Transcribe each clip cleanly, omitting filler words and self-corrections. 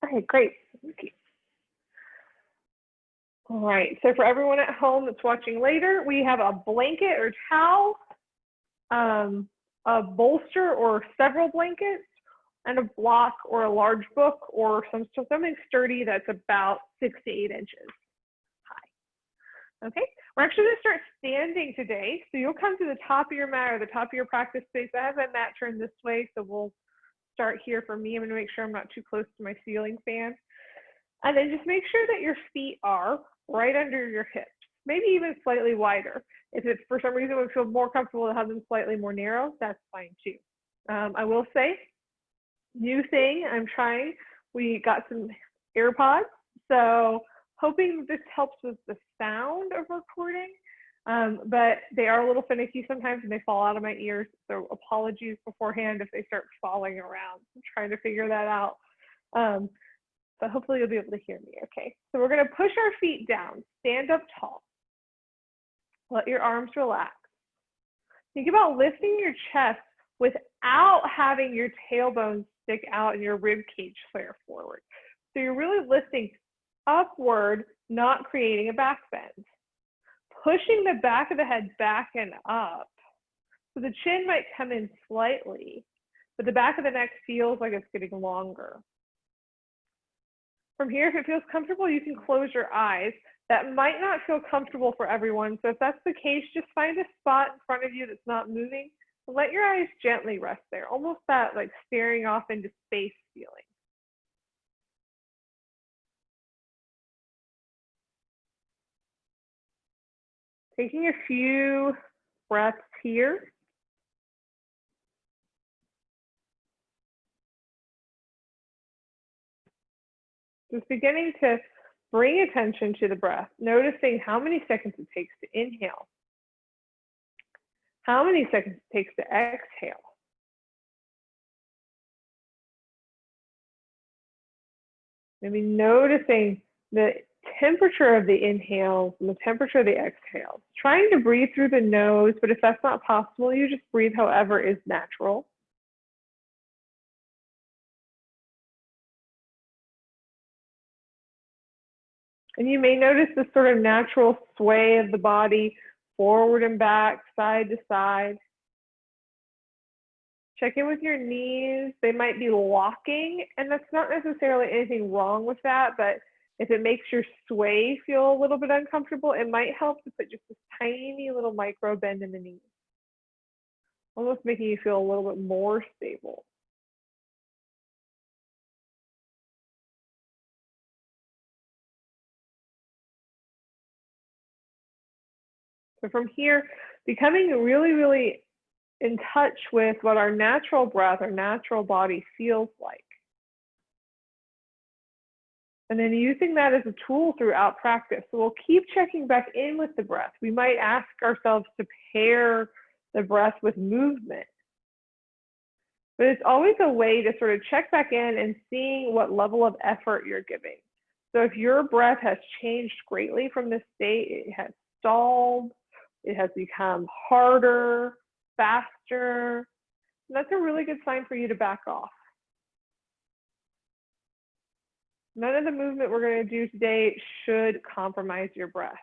Okay, great. Thank you. All right, so for everyone at home that's watching later, we have a blanket or towel, a bolster or several blankets, and a block or a large book or something sturdy that's about 6 to 8 inches high. Okay, we're actually going to start standing today. So you'll come to the top of your mat or the top of your practice space. I have that mat turned this way, so we'll start here for me. I'm going to make sure I'm not too close to my ceiling fan. And then just make sure that your feet are right under your hips, maybe even slightly wider. If it's for some reason would feel more comfortable to have them slightly more narrow, that's fine too. I will say, new thing I'm trying, we got some AirPods, so hoping this helps with the sound of recording, but they are a little finicky sometimes and they fall out of my ears, so apologies beforehand if they start falling around. I'm trying to figure that out. But hopefully you'll be able to hear me, okay? So we're gonna push our feet down, stand up tall. Let your arms relax. Think about lifting your chest without having your tailbone stick out and your rib cage flare forward. So you're really lifting upward, not creating a back bend. Pushing the back of the head back and up. So the chin might come in slightly, but the back of the neck feels like it's getting longer. From here, if it feels comfortable, you can close your eyes. That might not feel comfortable for everyone. So if that's the case, just find a spot in front of you that's not moving. And let your eyes gently rest there, almost that like staring off into space feeling. Taking a few breaths here. Just beginning to bring attention to the breath, noticing how many seconds it takes to inhale, how many seconds it takes to exhale. Maybe noticing the temperature of the inhales and the temperature of the exhales. Trying to breathe through the nose, but if that's not possible, you just breathe however is natural. And you may notice this sort of natural sway of the body forward and back, side to side. Check in with your knees. They might be locking, and that's not necessarily anything wrong with that, but if it makes your sway feel a little bit uncomfortable, it might help to put just this tiny little micro bend in the knees, almost making you feel a little bit more stable. So from here, becoming really, really in touch with what our natural breath, our natural body feels like. And then using that as a tool throughout practice. So we'll keep checking back in with the breath. We might ask ourselves to pair the breath with movement. But it's always a way to sort of check back in and seeing what level of effort you're giving. So if your breath has changed greatly from this state, it has stalled, it has become harder, faster, that's a really good sign for you to back off. None of the movement we're going to do today should compromise your breath.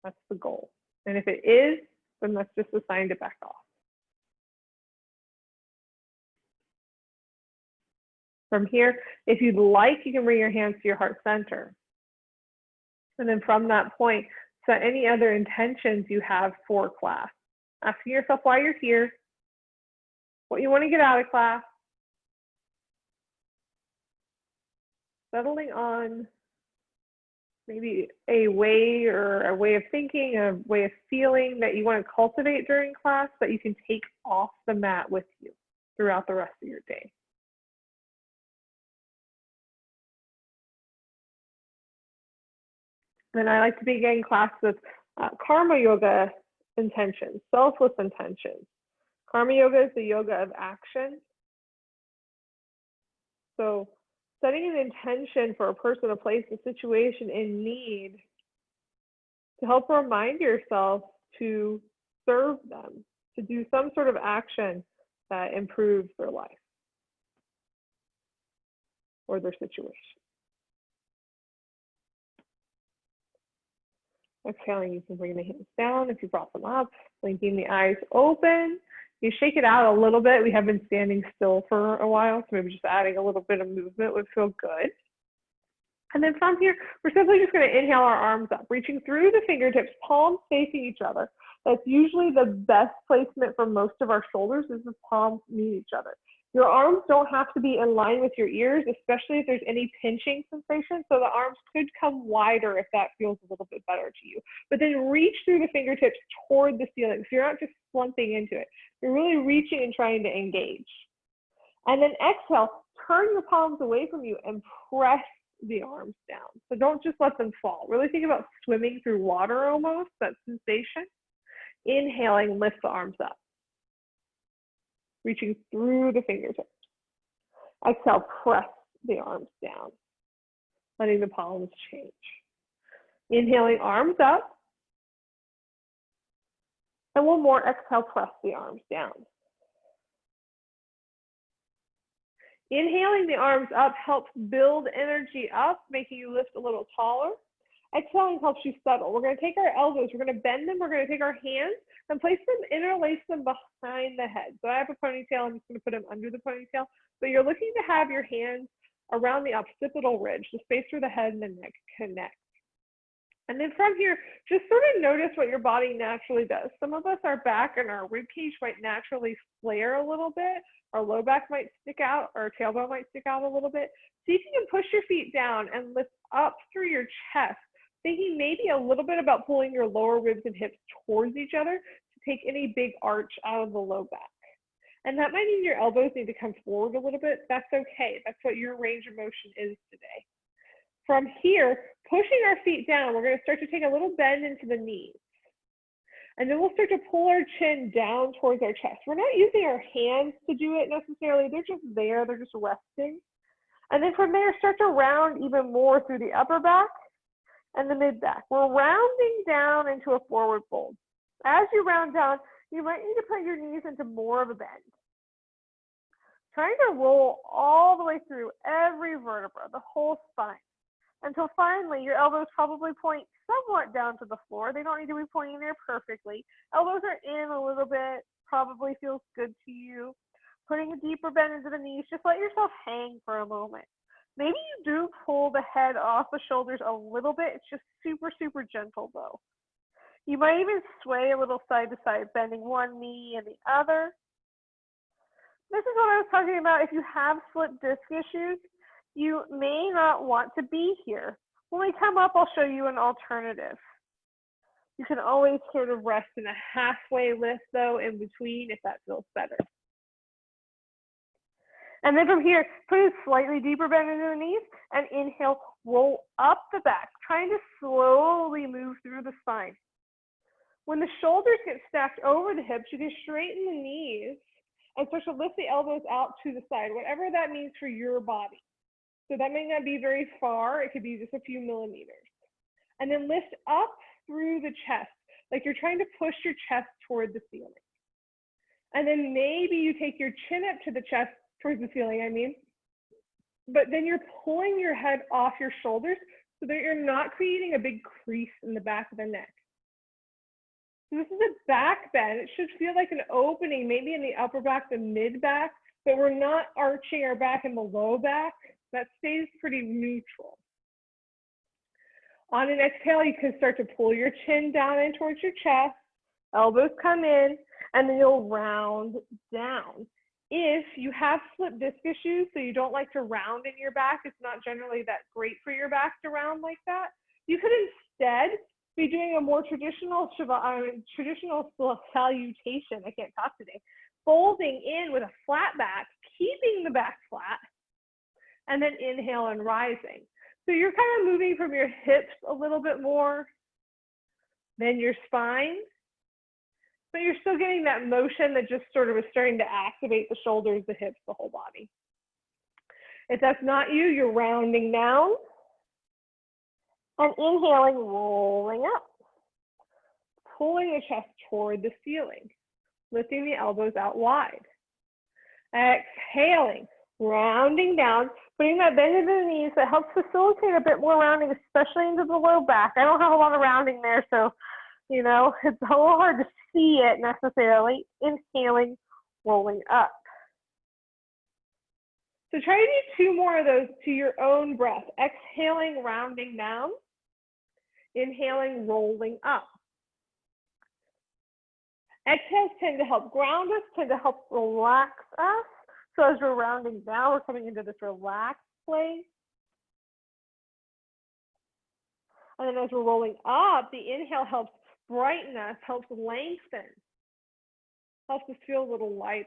That's the goal. And if it is, then that's just a sign to back off. From here, if you'd like, you can bring your hands to your heart center. And then from that point, set any other intentions you have for class. Asking yourself why you're here, what you want to get out of class, settling on maybe a way or a way of thinking, a way of feeling that you want to cultivate during class that you can take off the mat with you throughout the rest of your day. Then I like to begin class with karma yoga intentions, selfless intentions. Karma yoga is the yoga of action. So setting an intention for a person, a place, a situation in need to help remind yourself to serve them, to do some sort of action that improves their life. or their situation. Exhaling, you can bring the hands down if you brought them up, blinking the eyes open. You shake it out a little bit. We have been standing still for a while, so maybe just adding a little bit of movement would feel good. And then from here, we're simply just going to inhale our arms up, reaching through the fingertips, palms facing each other. That's usually the best placement for most of our shoulders, is the palms meet each other. Your arms don't have to be in line with your ears, especially if there's any pinching sensation. So the arms could come wider if that feels a little bit better to you. But then reach through the fingertips toward the ceiling. So you're not just slumping into it. You're really reaching and trying to engage. And then exhale, turn your palms away from you and press the arms down. So don't just let them fall. Really think about swimming through water almost, that sensation. Inhaling, lift the arms up, reaching through the fingertips. Exhale, press the arms down, letting the palms change. Inhaling, arms up. And one more, exhale, press the arms down. Inhaling the arms up helps build energy up, making you lift a little taller. Exhaling helps you settle. We're going to take our elbows, we're going to bend them, we're going to take our hands and place them, interlace them behind the head. So I have a ponytail, I'm just going to put them under the ponytail. But you're looking to have your hands around the occipital ridge, the space where the head and the neck connect. And then from here, just sort of notice what your body naturally does. Some of us, our back and our rib cage might naturally flare a little bit. Our low back might stick out, our tailbone might stick out a little bit. See if you can push your feet down and lift up through your chest, thinking maybe a little bit about pulling your lower ribs and hips towards each other to take any big arch out of the low back. And that might mean your elbows need to come forward a little bit. That's okay. That's what your range of motion is today. From here, pushing our feet down, we're going to start to take a little bend into the knees. And then we'll start to pull our chin down towards our chest. We're not using our hands to do it necessarily. They're just there. They're just resting. And then from there, start to round even more through the upper back and the mid back. We're rounding down into a forward fold. As you round down, you might need to put your knees into more of a bend. Trying to roll all the way through every vertebra, the whole spine, until finally your elbows probably point somewhat down to the floor. They don't need to be pointing there perfectly. Elbows are in a little bit, probably feels good to you. Putting a deeper bend into the knees, just let yourself hang for a moment. Maybe you do pull the head off the shoulders a little bit. It's just super, super gentle though. You might even sway a little side to side, bending one knee and the other. This is what I was talking about. If you have slip disc issues, you may not want to be here. When we come up, I'll show you an alternative. You can always sort of rest in a halfway lift though in between if that feels better. And then from here, put a slightly deeper bend into the knees and inhale, roll up the back, trying to slowly move through the spine. When the shoulders get stacked over the hips, you can straighten the knees and start to lift the elbows out to the side, whatever that means for your body. So that may not be very far. It could be just a few millimeters. And then lift up through the chest, like you're trying to push your chest toward the ceiling. And then maybe you take your chin up to the chest, towards the ceiling, but then you're pulling your head off your shoulders so that you're not creating a big crease in the back of the neck. So this is a back bend. It should feel like an opening, maybe in the upper back, the mid back, but we're not arching our back in the low back. That stays pretty neutral. On an exhale, you can start to pull your chin down in towards your chest, elbows come in, and then you'll round down. If you have slip disc issues, so you don't like to round in your back, it's not generally that great for your back to round like that, you could instead be doing a more traditional salutation, I can't talk today, folding in with a flat back, keeping the back flat, and then inhale and rising. So you're kind of moving from your hips a little bit more than your spine, but you're still getting that motion that just sort of is starting to activate the shoulders, the hips, the whole body. If that's not you, you're rounding down and inhaling, rolling up, pulling the chest toward the ceiling, lifting the elbows out wide. Exhaling, rounding down, Putting that bend into the knees, that helps facilitate a bit more rounding, especially into the low back. I don't have a lot of rounding there, so, you know, it's a little hard to see it necessarily. Inhaling, rolling up. So try to do 2 more of those to your own breath. Exhaling, rounding down. Inhaling, rolling up. Exhales tend to help ground us, tend to help relax us. So as we're rounding down, we're coming into this relaxed place. And then as we're rolling up, the inhale helps brighten us, helps lengthen, helps us feel a little lighter.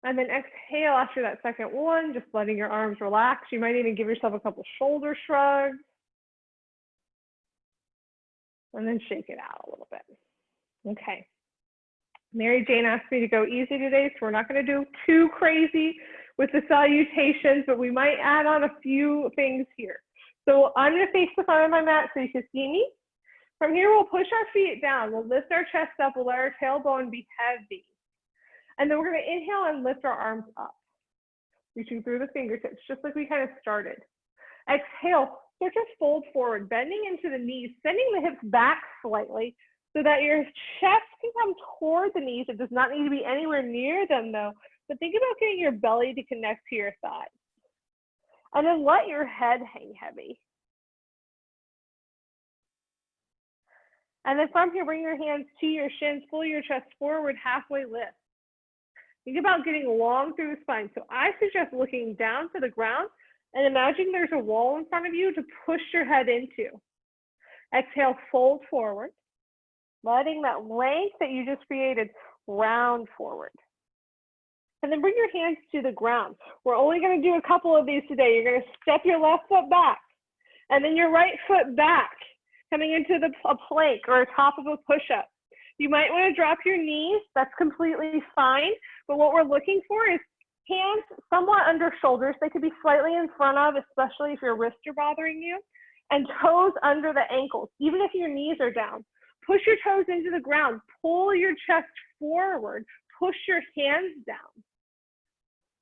And then exhale after that second one, just letting your arms relax. You might even give yourself a couple shoulder shrugs. And then shake it out a little bit. Okay. Mary Jane asked me to go easy today, so we're not going to do too crazy with the salutations, but we might add on a few things here. So I'm going to face the front of my mat so you can see me. From here, we'll push our feet down. We'll lift our chest up. We'll let our tailbone be heavy. And then we're going to inhale and lift our arms up, reaching through the fingertips, just like we kind of started. Exhale, start to fold forward, bending into the knees, sending the hips back slightly so that your chest can come toward the knees. It does not need to be anywhere near them though, but think about getting your belly to connect to your thighs. And then let your head hang heavy. And then from here, bring your hands to your shins, pull your chest forward, halfway lift. Think about getting long through the spine. So I suggest looking down to the ground and imagine there's a wall in front of you to push your head into. Exhale, fold forward, letting that length that you just created round forward. And then bring your hands to the ground. We're only going to do a couple of these today. You're going to step your left foot back and then your right foot back, coming into a plank or a top of a push-up. You might want to drop your knees. That's completely fine. But what we're looking for is hands somewhat under shoulders. They could be slightly in front of, especially if your wrists are bothering you, and toes under the ankles, even if your knees are down. Push your toes into the ground. Pull your chest forward. Push your hands down.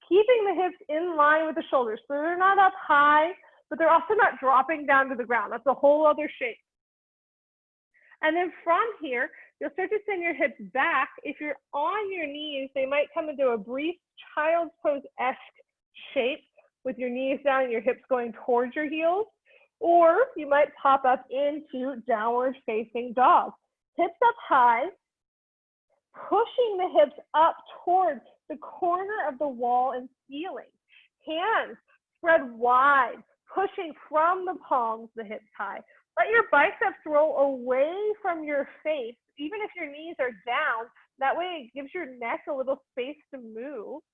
Keeping the hips in line with the shoulders. So they're not up high, but they're also not dropping down to the ground. That's a whole other shape. And then from here, you'll start to send your hips back. If you're on your knees, they might come into a brief child's pose-esque shape with your knees down and your hips going towards your heels. Or you might pop up into downward facing dog. Hips up high, pushing the hips up towards the corner of the wall and ceiling. Hands spread wide, pushing from the palms, the hips high. Let your biceps roll away from your face, even if your knees are down. That way it gives your neck a little space to move.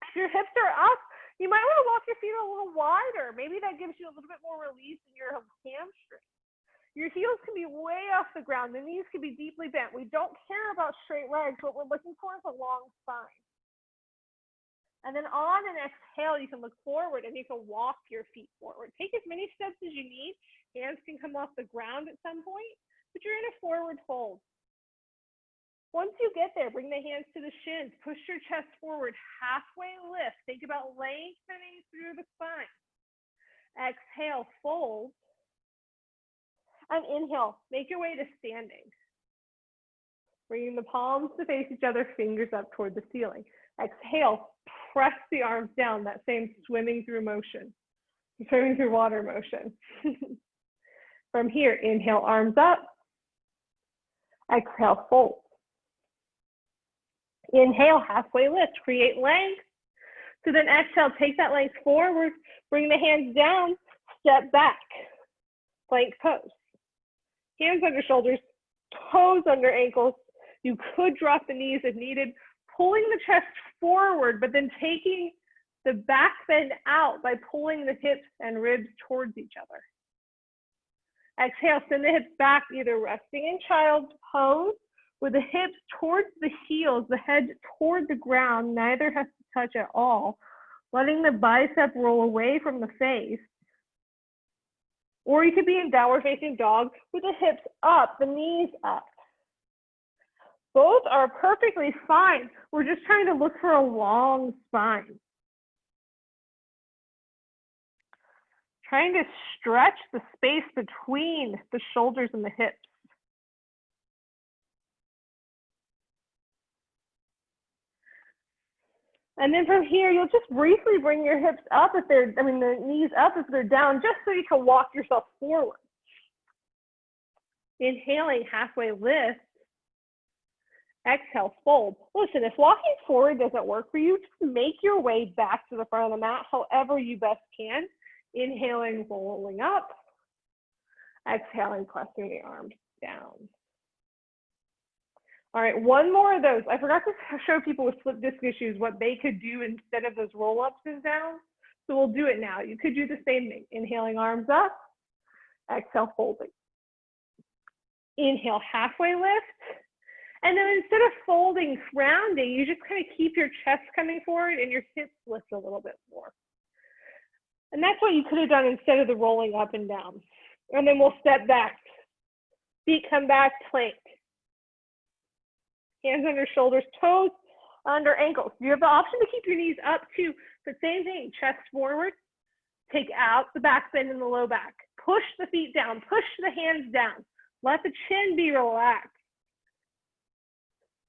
If your hips are up, you might want to walk your feet a little wider. Maybe that gives you a little bit more release in your hamstring. Your heels can be way off the ground. The knees can be deeply bent. We don't care about straight legs. What we're looking for is a long spine. And then on an exhale, you can look forward and you can walk your feet forward. Take as many steps as you need. Hands can come off the ground at some point, but you're in a forward fold. Once you get there, bring the hands to the shins. Push your chest forward, halfway lift. Think about lengthening through the spine. Exhale, fold. And inhale, make your way to standing. Bringing the palms to face each other, fingers up toward the ceiling. Exhale, press the arms down, that same swimming through motion, swimming through water motion. From here, inhale, arms up. Exhale, fold. Inhale, halfway lift, create length. So then exhale, take that length forward, bring the hands down, step back, plank pose. Hands under shoulders, toes under ankles. You could drop the knees if needed, pulling the chest forward, but then taking the back bend out by pulling the hips and ribs towards each other. Exhale, send the hips back, either resting in child's pose with the hips towards the heels, the head toward the ground, neither has to touch at all, letting the bicep roll away from the face. Or you could be in downward facing dog with the hips up, the knees up. Both are perfectly fine. We're just trying to look for a long spine. trying to stretch the space between the shoulders and the hips. And then from here, you'll just briefly bring your hips up if they're, the knees up if they're down, just so you can walk yourself forward. Inhaling, halfway lift. Exhale, fold. Listen, if walking forward doesn't work for you, just make your way back to the front of the mat however you best can. Inhaling, rolling up. Exhaling, pressing the arms down. All right, one more of those. I forgot to show people with slip disc issues what they could do instead of those roll-ups and downs. So we'll do it now. You could do the same thing. Inhaling, arms up. Exhale, folding. Inhale, halfway lift. And then instead of folding, rounding, you just kind of keep your chest coming forward and your hips lift a little bit more. And that's what you could have done instead of the rolling up and down. And then we'll step back. Feet come back, plank. Hands under shoulders, toes under ankles. You have the option to keep your knees up too, but same thing, chest forward. Take out the back bend in the low back. Push the feet down, push the hands down. Let the chin be relaxed.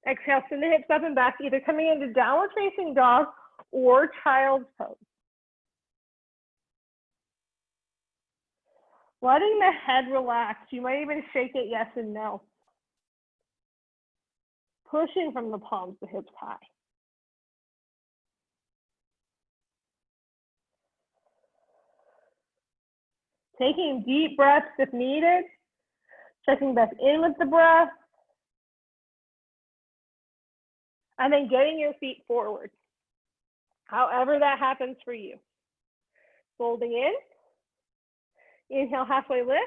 Exhale, send the hips up and back, either coming into downward facing dog or child's pose. Letting the head relax. You might even shake it yes and no. Pushing from the palms to hips high. Taking deep breaths if needed. Checking back in with the breath. And then getting your feet forward. However that happens for you. Folding in. Inhale, halfway lift.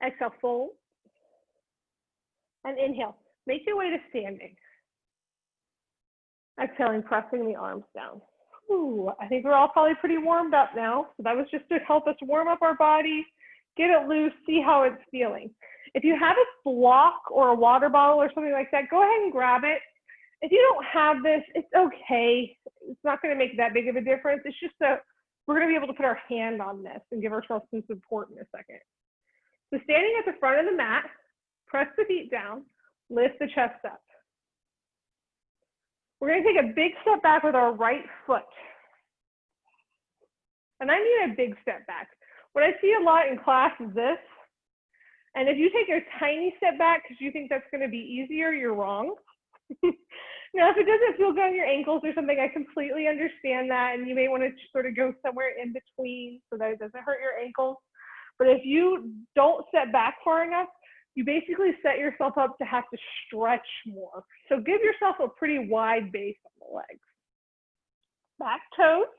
Exhale, fold. And inhale. Make your way to standing. Exhaling, pressing the arms down. Ooh, I think we're all probably pretty warmed up now. So that was just to help us warm up our body, get it loose, see how it's feeling. If you have a block or a water bottle or something like that, go ahead and grab it. If you don't have this, it's okay. It's not going to make that big of a difference. It's just that we're going to be able to put our hand on this and give ourselves some support in a second. So standing at the front of the mat, press the feet down, lift the chest up. We're going to take a big step back with our right foot. And I mean a big step back. What I see a lot in class is this. And if you take a tiny step back because you think that's going to be easier, you're wrong. Now, if it doesn't feel good on your ankles or something, I completely understand that. And you may want to sort of go somewhere in between so that it doesn't hurt your ankles. But if you don't step back far enough, you basically set yourself up to have to stretch more. So give yourself a pretty wide base on the legs. Back toes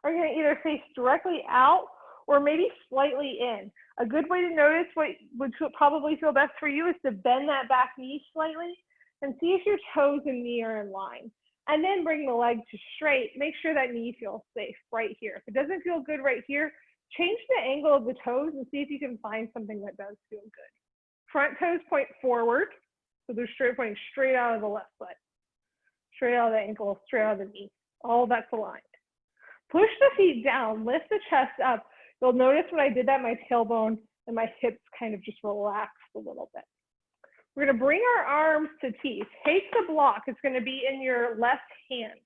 are going to either face directly out or maybe slightly in. A good way to notice what would probably feel best for you is to bend that back knee slightly and see if your toes and knee are in line. And then bring the leg to straight. Make sure that knee feels safe right here. If it doesn't feel good right here, change the angle of the toes and see if you can find something that does feel good. Front toes point forward, so they're pointing straight out of the left foot, straight out of the ankle, straight out of the knee. All that's aligned. Push the feet down, lift the chest up. You'll notice when I did that, my tailbone and my hips kind of just relaxed a little bit. We're going to bring our arms to teeth. Take the block. It's going to be in your left hand,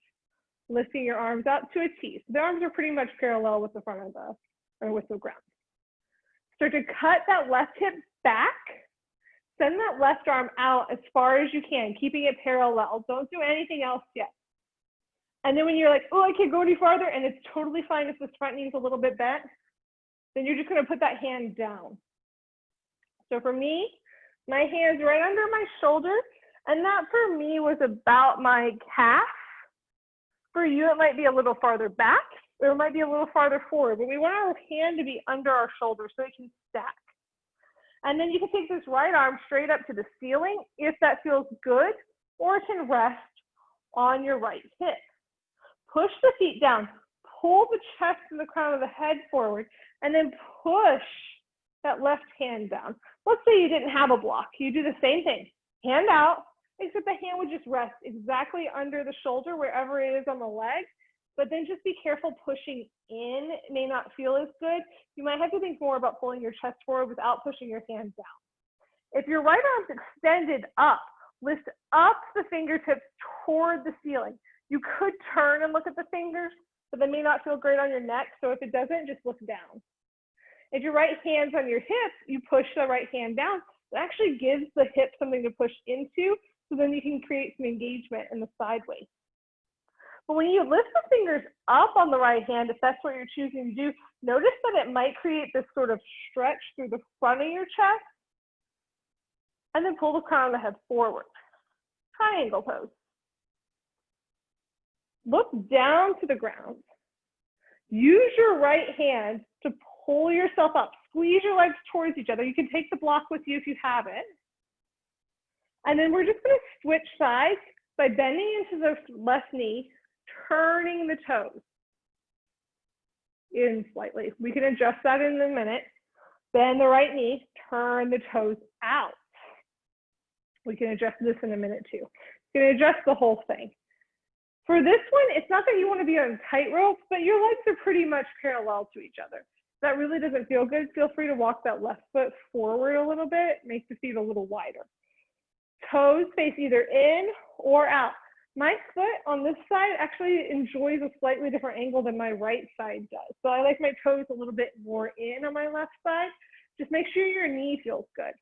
lifting your arms up to a T. So the arms are pretty much parallel with the front of with the ground. Start to cut that left hip back. Send that left arm out as far as you can, keeping it parallel. Don't do anything else yet. And then when you're like, oh, I can't go any farther, and it's totally fine if this front knee is a little bit bent, then you're just going to put that hand down. So for me, my hand's right under my shoulder, and that for me was about my calf. For you, it might be a little farther back, or it might be a little farther forward, but we want our hand to be under our shoulder so it can stack. And then you can take this right arm straight up to the ceiling if that feels good, or it can rest on your right hip. Push the feet down, pull the chest and the crown of the head forward, and then push that left hand down. Let's say you didn't have a block. You do the same thing, hand out, except the hand would just rest exactly under the shoulder, wherever it is on the leg, but then just be careful pushing in. It may not feel as good. You might have to think more about pulling your chest forward without pushing your hands down. If your right arm's extended up, lift up the fingertips toward the ceiling. You could turn and look at the fingers, but they may not feel great on your neck. So if it doesn't, just look down. If your right hand's on your hip, you push the right hand down. It actually gives the hip something to push into, so then you can create some engagement in the sideways. But when you lift the fingers up on the right hand, if that's what you're choosing to do, notice that it might create this sort of stretch through the front of your chest, and then pull the crown of the head forward. Triangle pose. Look down to the ground. Use your right hand to pull yourself up. Squeeze your legs towards each other. You can take the block with you if you have it. And then we're just going to switch sides by bending into the left knee, turning the toes in slightly. We can adjust that in a minute. Bend the right knee, turn the toes out. We can adjust this in a minute too. You can adjust the whole thing. For this one, it's not that you want to be on tightrope, but your legs are pretty much parallel to each other. If that really doesn't feel good, feel free to walk that left foot forward a little bit, make the feet a little wider. Toes face either in or out. My foot on this side actually enjoys a slightly different angle than my right side does. So I like my toes a little bit more in on my left side. Just make sure your knee feels good.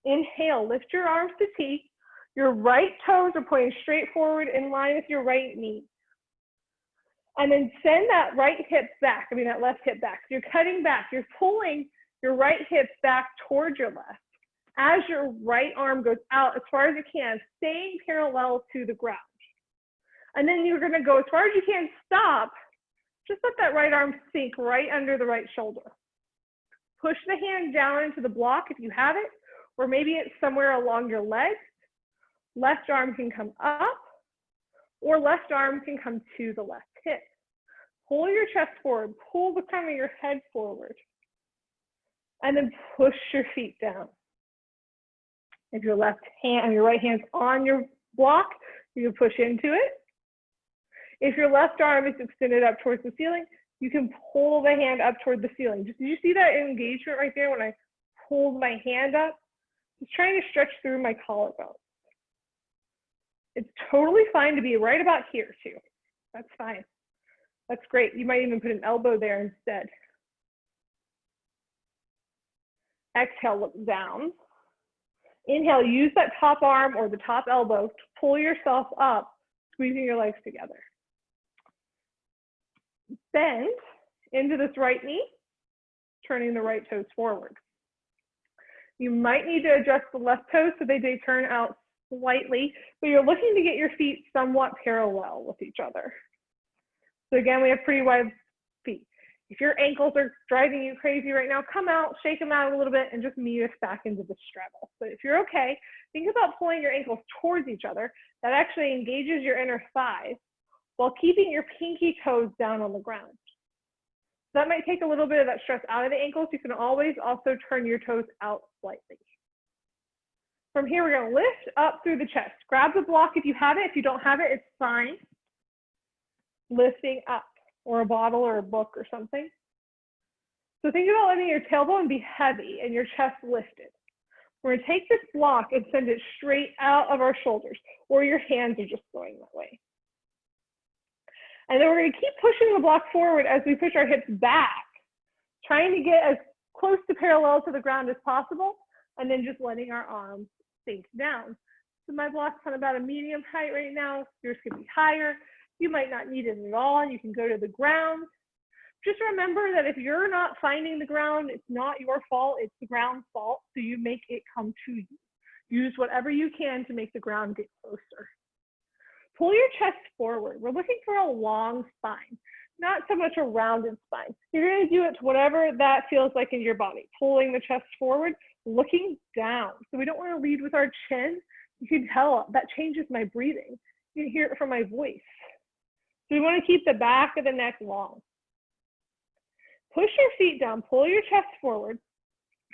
Inhale, lift your arms to T. Your right toes are pointing straight forward in line with your right knee. And then send that right hip back, that left hip back. So you're cutting back, you're pulling your right hip back towards your left. As your right arm goes out as far as you can, staying parallel to the ground. And then you're gonna go as far as you can, stop. Just let that right arm sink right under the right shoulder. Push the hand down into the block if you have it, or maybe it's somewhere along your leg. Left arm can come up, or left arm can come to the left hip. Pull your chest forward, pull the crown of your head forward, and then push your feet down. If your left hand and your right hand's on your block, you can push into it. If your left arm is extended up towards the ceiling, you can pull the hand up toward the ceiling. Did you see that engagement right there when I pulled my hand up? Just trying to stretch through my collarbone. It's totally fine to be right about here too. That's fine. That's great. You might even put an elbow there instead. Exhale, look down. Inhale, use that top arm or the top elbow to pull yourself up, squeezing your legs together. Bend into this right knee, turning the right toes forward. You might need to adjust the left toes so they turn out slightly, but you're looking to get your feet somewhat parallel with each other. So again, we have pretty wide feet. If your ankles are driving you crazy right now, come out, shake them out a little bit, and just meet us back into the straddle. But if you're okay, think about pulling your ankles towards each other. That actually engages your inner thighs while keeping your pinky toes down on the ground. That might take a little bit of that stress out of the ankles. You can always also turn your toes out slightly. From here, we're going to lift up through the chest. Grab the block if you have it. If you don't have it, it's fine. Lifting up, or a bottle or a book or something. So think about letting your tailbone be heavy and your chest lifted. We're going to take this block and send it straight out of our shoulders, or your hands are just going that way. And then we're going to keep pushing the block forward as we push our hips back, trying to get as close to parallel to the ground as possible, and then just letting our arms sink down. So my block's on about a medium height right now. Yours could be higher. You might not need it at all. You can go to the ground. Just remember that if you're not finding the ground, it's not your fault, it's the ground's fault. So you make it come to you. Use whatever you can to make the ground get closer. Pull your chest forward. We're looking for a long spine, not so much a rounded spine. You're going to do it to whatever that feels like in your body. Pulling the chest forward, looking down. So we don't want to lead with our chin. You can tell that changes my breathing. You can hear it from my voice. So we want to keep the back of the neck long. Push your feet down, pull your chest forward.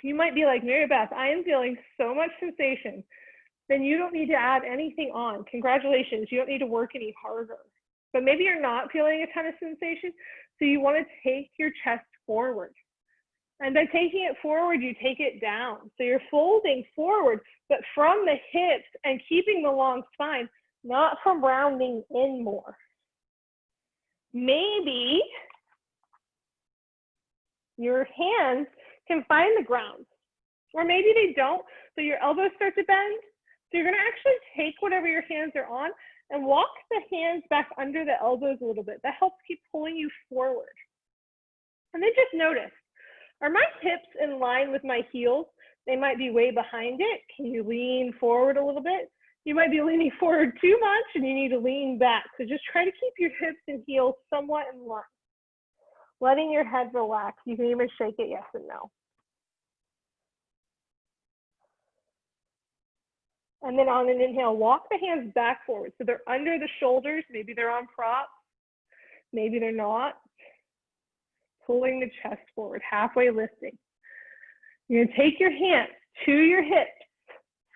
You might be like, Mary Beth, I am feeling so much sensation. Then you don't need to add anything on. Congratulations, you don't need to work any harder. but maybe you're not feeling a ton of sensation. So you want to take your chest forward. And by taking it forward, you take it down. So you're folding forward, but from the hips and keeping the long spine, not from rounding in more. Maybe your hands can find the ground, or maybe they don't, so your elbows start to bend. So you're gonna actually take whatever your hands are on and walk the hands back under the elbows a little bit. That helps keep pulling you forward. And then just notice, are my hips in line with my heels? They might be way behind it. Can you lean forward a little bit? You might be leaning forward too much and you need to lean back. So just try to keep your hips and heels somewhat in line. Letting your head relax. You can even shake it yes and no. And then on an inhale, walk the hands back forward. So they're under the shoulders. Maybe they're on props. Maybe they're not. Pulling the chest forward, halfway lifting. You're gonna take your hands to your hips.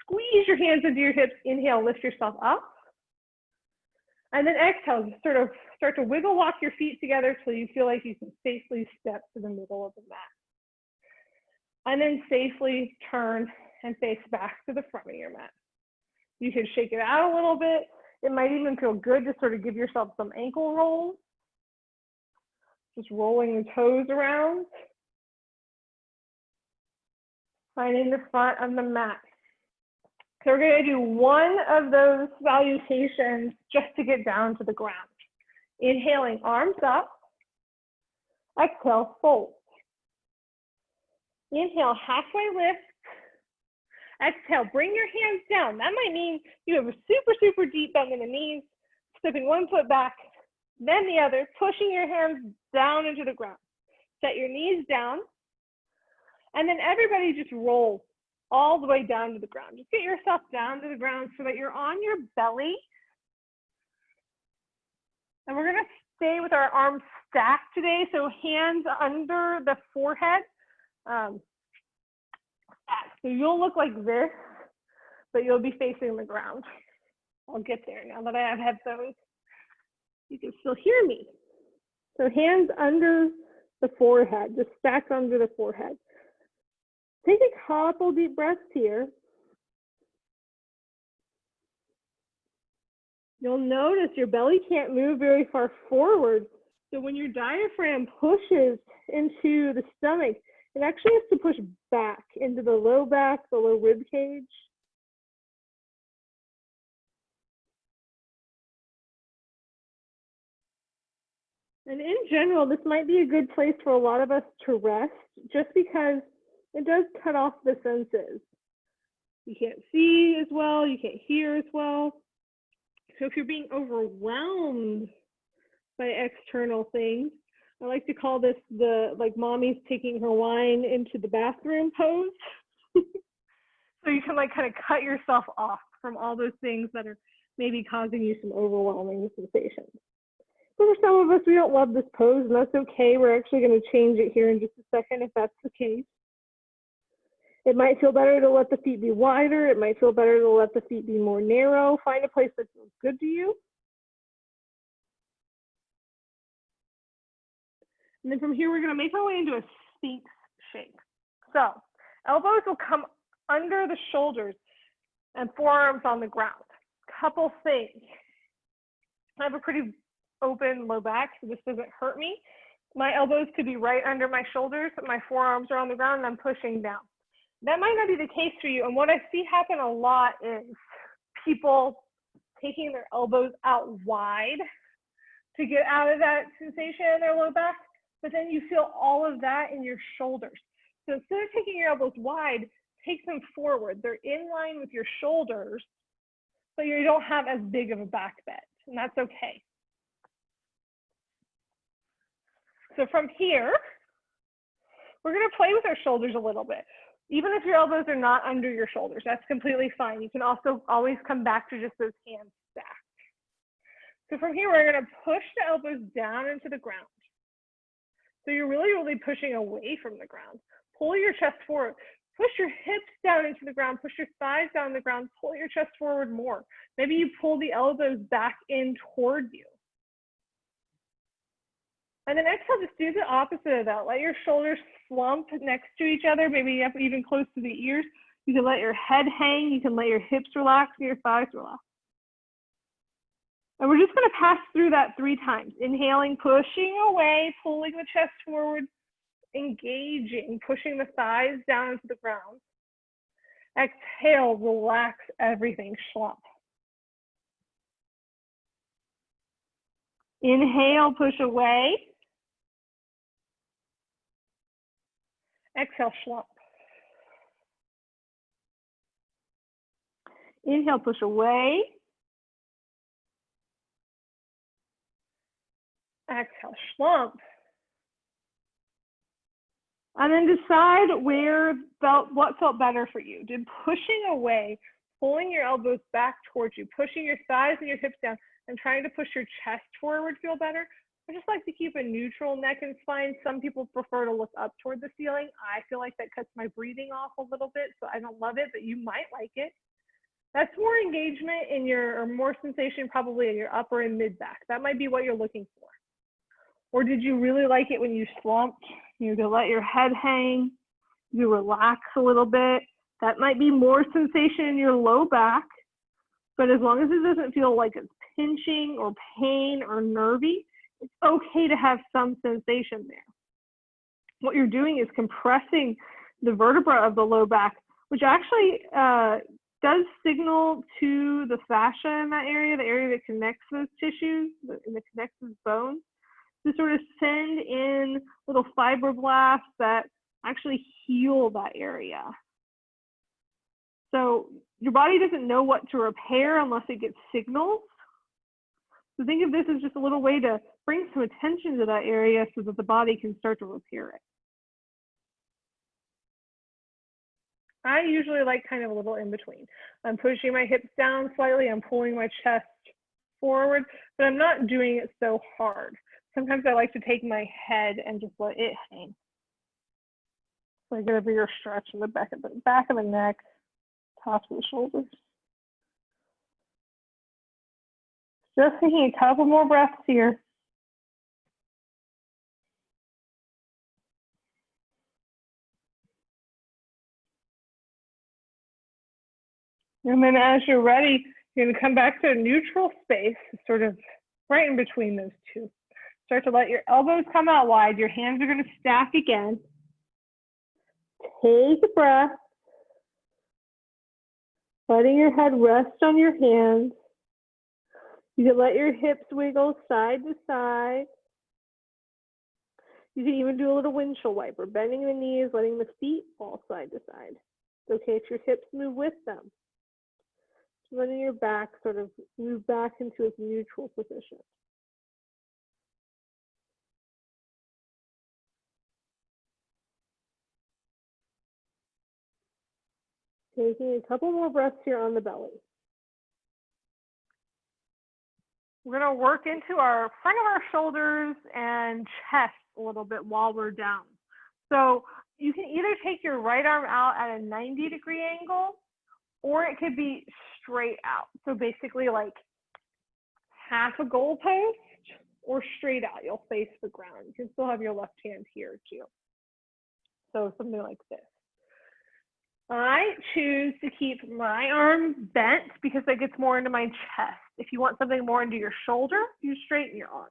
Squeeze your hands into your hips. Inhale, lift yourself up. And then exhale, just sort of start to wiggle walk your feet together till you feel like you can safely step to the middle of the mat. And then safely turn and face back to the front of your mat. You can shake it out a little bit. It might even feel good to sort of give yourself some ankle rolls. Just rolling the toes around. Finding the front of the mat. So we're going to do one of those salutations just to get down to the ground. Inhaling, arms up. Exhale, fold. Inhale, halfway lift. Exhale, bring your hands down. That might mean you have a super, super deep bend in the knees, stepping one foot back, then the other, pushing your hands down into the ground. Set your knees down. And then everybody just roll all the way down to the ground. Just get yourself down to the ground so that you're on your belly. And we're gonna stay with our arms stacked today. So hands under the forehead. So you'll look like this, but you'll be facing the ground. I'll get there now that I have headphones. You can still hear me. So hands under the forehead, just stacked under the forehead. Take a couple deep breaths here. You'll notice your belly can't move very far forward. So when your diaphragm pushes into the stomach, it actually has to push back into the low back, the low rib cage. And in general, this might be a good place for a lot of us to rest, just because it does cut off the senses. You can't see as well, you can't hear as well. So if you're being overwhelmed by external things, I like to call this the, like, mommy's taking her wine into the bathroom pose. So you can like kind of cut yourself off from all those things that are maybe causing you some overwhelming sensations. So for some of us, we don't love this pose, and that's okay. We're actually going to change it here in just a second if that's the case. It might feel better to let the feet be wider. It might feel better to let the feet be more narrow. Find a place that feels good to you. And then from here, we're going to make our way into a Sphinx shape. So elbows will come under the shoulders and forearms on the ground. Couple things. I have a pretty open low back, so this doesn't hurt me. My elbows could be right under my shoulders, but my forearms are on the ground and I'm pushing down. That might not be the case for you. And what I see happen a lot is people taking their elbows out wide to get out of that sensation in their low back, but then you feel all of that in your shoulders. So instead of taking your elbows wide, take them forward. They're in line with your shoulders, but you don't have as big of a back bend, and that's okay. So from here, we're going to play with our shoulders a little bit. Even if your elbows are not under your shoulders, that's completely fine. You can also always come back to just those hands stacked. So from here, we're going to push the elbows down into the ground. So you're really pushing away from the ground. Pull your chest forward. Push your hips down into the ground. Push your thighs down the ground. Pull your chest forward more. Maybe you pull the elbows back in toward you. And then exhale, just do the opposite of that. Let your shoulders slump next to each other, maybe up even close to the ears. You can let your head hang, you can let your hips relax and your thighs relax. And we're just going to pass through that 3 times. Inhaling, pushing away, pulling the chest forward, engaging, pushing the thighs down into the ground. Exhale, relax everything, slump. Inhale, push away. Exhale, slump. Inhale, push away. Exhale, slump. And then decide what felt better for you. Did pushing away, pulling your elbows back towards you, pushing your thighs and your hips down, and trying to push your chest forward feel better? I just like to keep a neutral neck and spine. Some people prefer to look up toward the ceiling. I feel like that cuts my breathing off a little bit, so I don't love it, but you might like it. That's more engagement in or more sensation probably in your upper and mid back. That might be what you're looking for. Or did you really like it when you slumped? You could let your head hang, you relax a little bit. That might be more sensation in your low back, but as long as it doesn't feel like it's pinching or pain or nervy, it's okay to have some sensation there. What you're doing is compressing the vertebra of the low back, which actually does signal to the fascia in that area, the area that connects those tissues, that connects those bones, to sort of send in little fibroblasts that actually heal that area. So your body doesn't know what to repair unless it gets signals. So think of this as just a little way to bring some attention to that area so that the body can start to repair it. I usually like kind of a little in between. I'm pushing my hips down slightly, I'm pulling my chest forward, but I'm not doing it so hard. Sometimes I like to take my head and just let it hang. So I get a bigger stretch in the back of the neck, top of the shoulders. Just taking a couple more breaths here. And then as you're ready, you're going to come back to a neutral space, sort of right in between those two. Start to let your elbows come out wide. Your hands are going to stack again. Take a breath. Letting your head rest on your hands. You can let your hips wiggle side to side. You can even do a little windshield wiper, bending the knees, letting the feet fall side to side. It's okay if your hips move with them. Just letting your back sort of move back into its neutral position. Taking a couple more breaths here on the belly. We're going to work into our front of our shoulders and chest a little bit while we're down. So you can either take your right arm out at a 90-degree angle, or it could be straight out. So basically like half a goalpost or straight out. You'll face the ground. You can still have your left hand here too. So something like this. I choose to keep my arm bent because that gets more into my chest. If you want something more into your shoulder, you straighten your arm.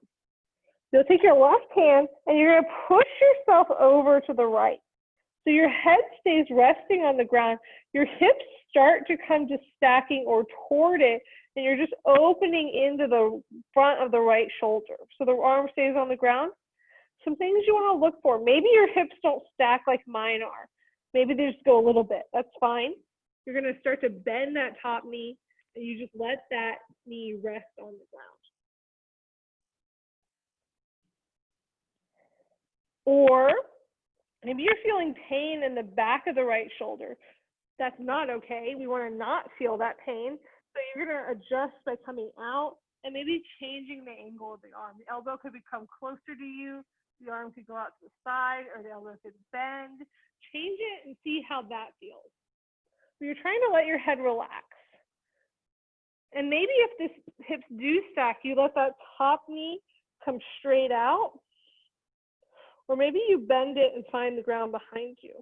You'll take your left hand and you're going to push yourself over to the right. So your head stays resting on the ground. Your hips start to come to stacking or toward it, and you're just opening into the front of the right shoulder. So the arm stays on the ground. Some things you want to look for. Maybe your hips don't stack like mine are. Maybe they just go a little bit. That's fine. You're going to start to bend that top knee, and you just let that knee rest on the ground. Or maybe you're feeling pain in the back of the right shoulder. That's not okay. We want to not feel that pain. So you're going to adjust by coming out and maybe changing the angle of the arm. The elbow could become closer to you. The arm could go out to the side, or the elbow could bend. Change it and see how that feels. So you're trying to let your head relax. And maybe if this hips do stack, you let that top knee come straight out. Or maybe you bend it and find the ground behind you.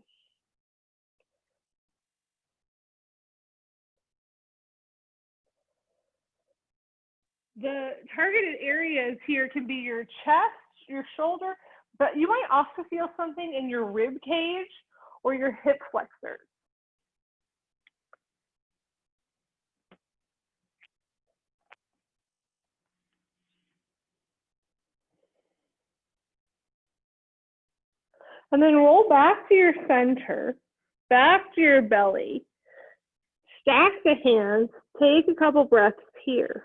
The targeted areas here can be your chest, your shoulder, but you might also feel something in your rib cage or your hip flexors. And then roll back to your center, back to your belly. Stack the hands, take a couple breaths here.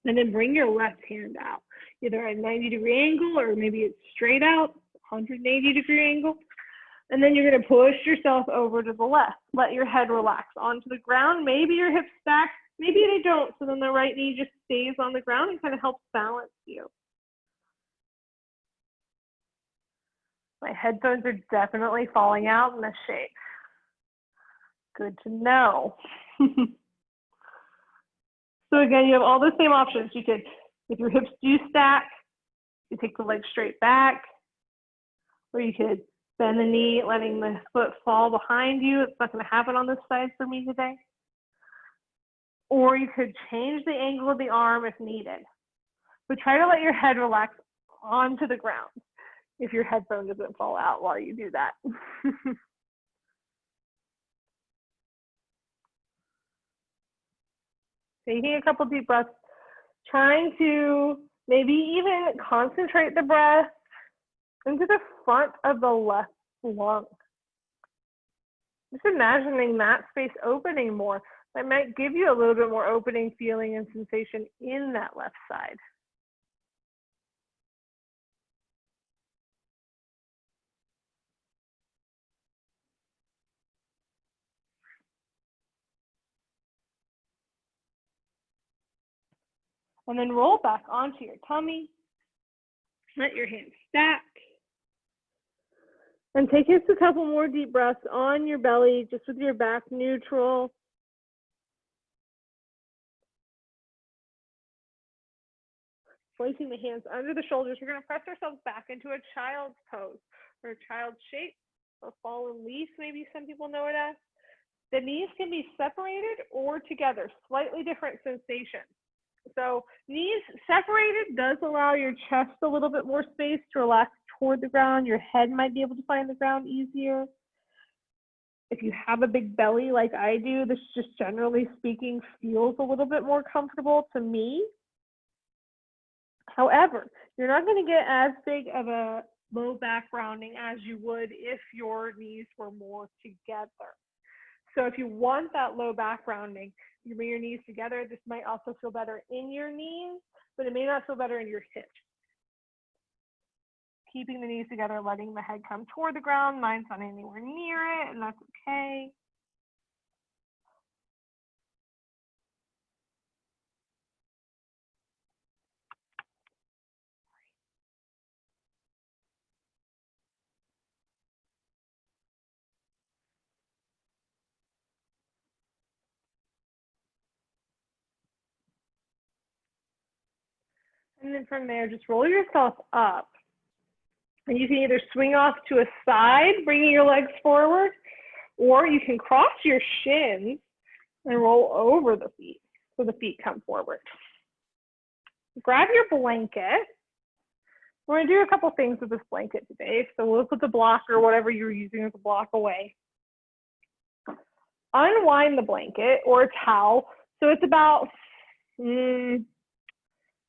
And then bring your left hand out, either at a 90-degree angle or maybe it's straight out, 180-degree angle. And then you're going to push yourself over to the left. Let your head relax onto the ground. Maybe your hips stack, maybe they don't. So then the right knee just stays on the ground and kind of helps balance you. My headphones are definitely falling out in this shape. Good to know. So again, you have all the same options. You could, if your hips do stack, you take the leg straight back, or you could bend the knee, letting the foot fall behind you. It's not going to happen on this side for me today. Or you could change the angle of the arm if needed. But try to let your head relax onto the ground if your headphone doesn't fall out while you do that. Taking a couple deep breaths, trying to maybe even concentrate the breath into the front of the left lung. Just imagining that space opening more. That might give you a little bit more opening feeling and sensation in that left side. And then roll back onto your tummy. Let your hands stack. And take just a couple more deep breaths on your belly, just with your back neutral. Placing the hands under the shoulders, we're going to press ourselves back into a child's pose or a child's shape, or fallen leaf, maybe some people know it as. The knees can be separated or together, slightly different sensations. So knees separated does allow your chest a little bit more space to relax toward the ground. Your head might be able to find the ground easier. If you have a big belly like I do, this just generally speaking feels a little bit more comfortable to me. However, you're not going to get as big of a low back rounding as you would if your knees were more together. So if you want that low back rounding, you bring your knees together. This might also feel better in your knees, but it may not feel better in your hips. Keeping the knees together, letting the head come toward the ground. Mine's not anywhere near it, and that's okay. And then from there, just roll yourself up. And you can either swing off to a side, bringing your legs forward, or you can cross your shins and roll over the feet so the feet come forward. Grab your blanket. We're going to do a couple things with this blanket today. So we'll put the block or whatever you're using as a block away. Unwind the blanket or a towel. So it's about,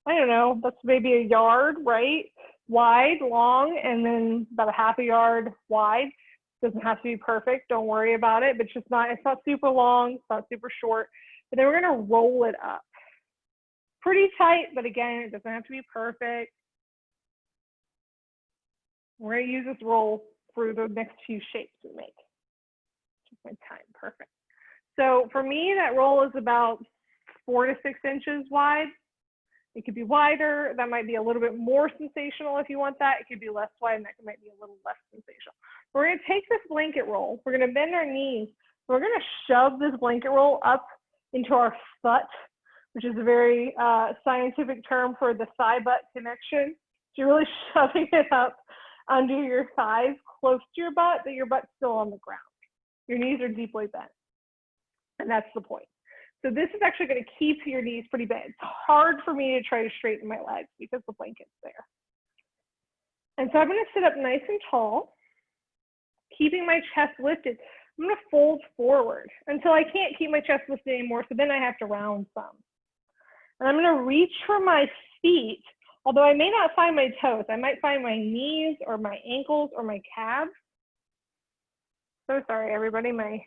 I don't know, that's maybe a yard, right? Wide, long, and then about a half a yard wide. Doesn't have to be perfect. Don't worry about it, but it's not super long. It's not super short. But then we're going to roll it up. Pretty tight, but again, it doesn't have to be perfect. We're going to use this roll for the next few shapes we make. Just my time, perfect. So for me, that roll is about 4 to 6 inches wide. It could be wider. That might be a little bit more sensational if you want that. It could be less wide, and that might be a little less sensational. We're going to take this blanket roll. We're going to bend our knees We're going to shove this blanket roll up into our butt, which is a very scientific term for the thigh-butt connection. So you're really shoving it up under your thighs, close to your butt, but your butt's still on the ground. Your knees are deeply bent, and that's the point. So this is actually going to keep your knees pretty bent. It's hard for me to try to straighten my legs because the blanket's there. And so I'm going to sit up nice and tall, keeping my chest lifted. I'm going to fold forward until I can't keep my chest lifted anymore, so then I have to round some. And I'm going to reach for my feet, although I may not find my toes. I might find my knees or my ankles or my calves. So sorry, everybody. My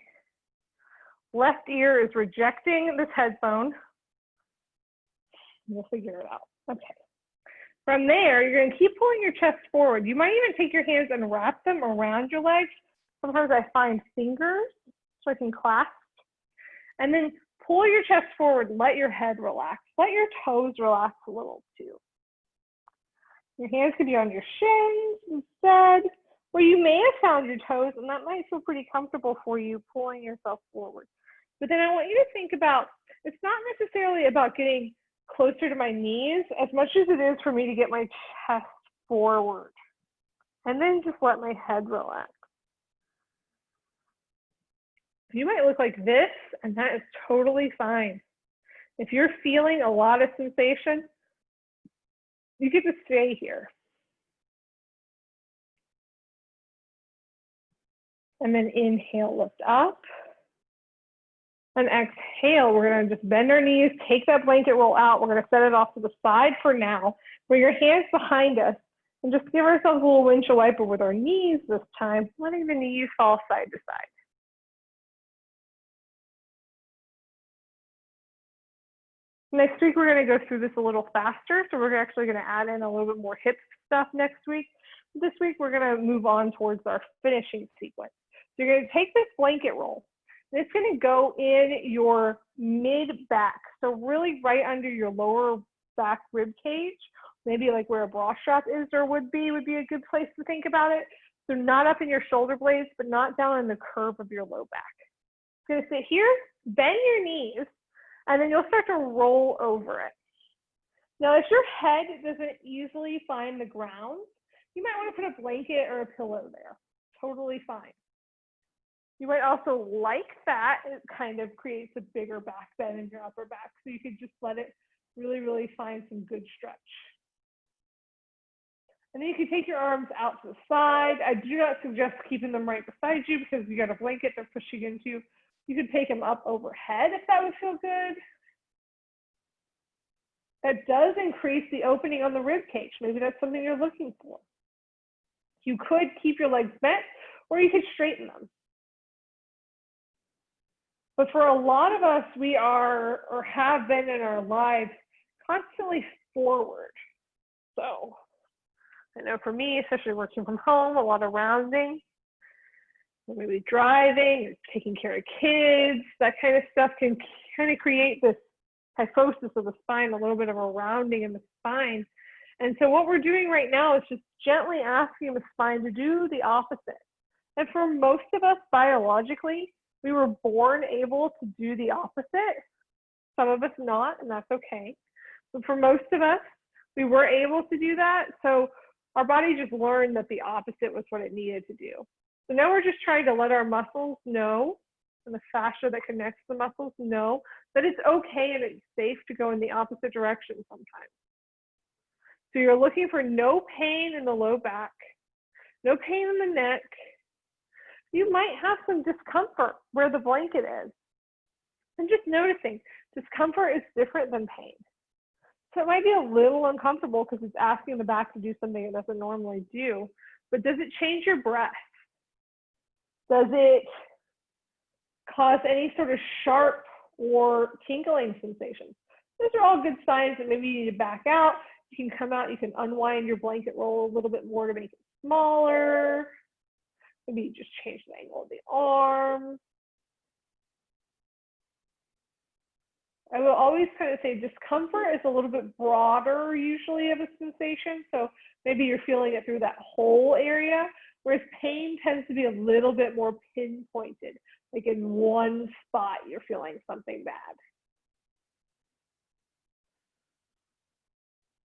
left ear is rejecting this headphone. We'll figure it out. Okay. From there, you're going to keep pulling your chest forward. You might even take your hands and wrap them around your legs. Sometimes I find fingers so I can clasp. And then pull your chest forward. Let your head relax. Let your toes relax a little too. Your hands could be on your shins instead, or you may have found your toes, and that might feel pretty comfortable for you, pulling yourself forward. But then I want you to think about, it's not necessarily about getting closer to my knees as much as it is for me to get my chest forward. And then just let my head relax. You might look like this, and that is totally fine. If you're feeling a lot of sensation, you get to stay here. And then inhale, lift up. And exhale, we're going to just bend our knees, take that blanket roll out. We're going to set it off to the side for now. Bring your hands behind us and just give ourselves a little windshield wiper with our knees this time, letting the knees fall side to side. Next week, we're going to go through this a little faster. So we're actually going to add in a little bit more hip stuff next week. This week, we're going to move on towards our finishing sequence. So you're going to take this blanket roll. And it's going to go in your mid back. So really right under your lower back rib cage, maybe like where a bra strap is or would be a good place to think about it. So not up in your shoulder blades, but not down in the curve of your low back. It's going to sit here, bend your knees, and then you'll start to roll over it. Now, if your head doesn't easily find the ground, you might want to put a blanket or a pillow there. Totally fine. You might also like that. It kind of creates a bigger back bend in your upper back. So you could just let it really, really find some good stretch. And then you can take your arms out to the side. I do not suggest keeping them right beside you because you got a blanket they're pushing into. You could take them up overhead if that would feel good. That does increase the opening on the rib cage. Maybe that's something you're looking for. You could keep your legs bent or you could straighten them. But for a lot of us, we are or have been in our lives constantly forward. So I know for me, especially working from home, a lot of rounding, maybe driving, taking care of kids, that kind of stuff can kind of create this kyphosis of the spine, a little bit of a rounding in the spine. And so what we're doing right now is just gently asking the spine to do the opposite. And for most of us, biologically, we were born able to do the opposite. Some of us not, and that's okay. But for most of us, we were able to do that. So our body just learned that the opposite was what it needed to do. So now we're just trying to let our muscles know, and the fascia that connects the muscles know that it's okay and it's safe to go in the opposite direction sometimes. So you're looking for no pain in the low back, no pain in the neck. You might have some discomfort where the blanket is. And just noticing, discomfort is different than pain. So it might be a little uncomfortable because it's asking the back to do something it doesn't normally do. But does it change your breath? Does it cause any sort of sharp or tingling sensations? Those are all good signs that maybe you need to back out. You can come out, you can unwind your blanket roll a little bit more to make it smaller. Maybe you just change the angle of the arm. I will always kind of say discomfort is a little bit broader usually of a sensation. So maybe you're feeling it through that whole area, whereas pain tends to be a little bit more pinpointed. Like in one spot, you're feeling something bad.